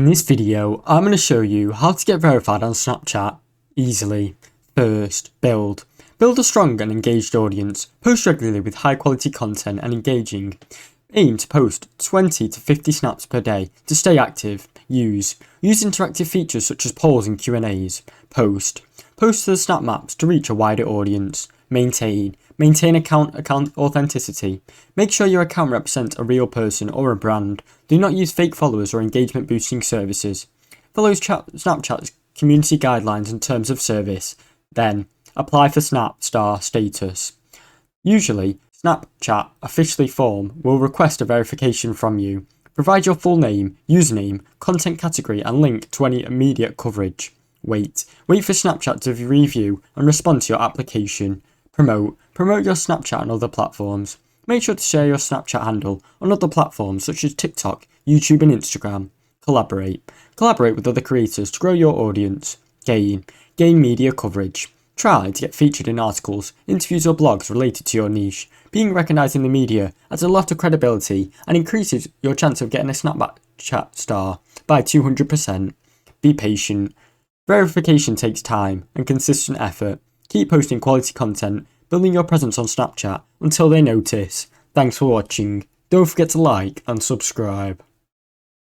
In this video, I'm going to show you how to get verified on Snapchat easily. First, build. Build a strong and engaged audience. Post regularly with high quality content and engaging. Aim to post 20 to 50 snaps per day to stay active. Use interactive features such as polls and Q&As. Post to the snap maps to reach a wider audience. Maintain account authenticity. Make sure your account represents a real person or a brand. Do not use fake followers or engagement boosting services. Follow Snapchat's community guidelines and terms of service. Then, apply for Snap Star status. Usually, Snapchat officially form will request a verification from you. Provide your full name, username, content category and link to any immediate coverage. Wait for Snapchat to review and respond to your application. Promote your Snapchat on other platforms. Make sure to share your Snapchat handle on other platforms such as TikTok, YouTube and Instagram. Collaborate with other creators to grow your audience. Gain media coverage. Try to get featured in articles, interviews or blogs related to your niche. Being recognised in the media adds a lot of credibility and increases your chance of getting a Snapchat star by 200%. Be patient. Verification takes time and consistent effort. Keep posting quality content, building your presence on Snapchat until they notice. Thanks for watching. Don't forget to like and subscribe.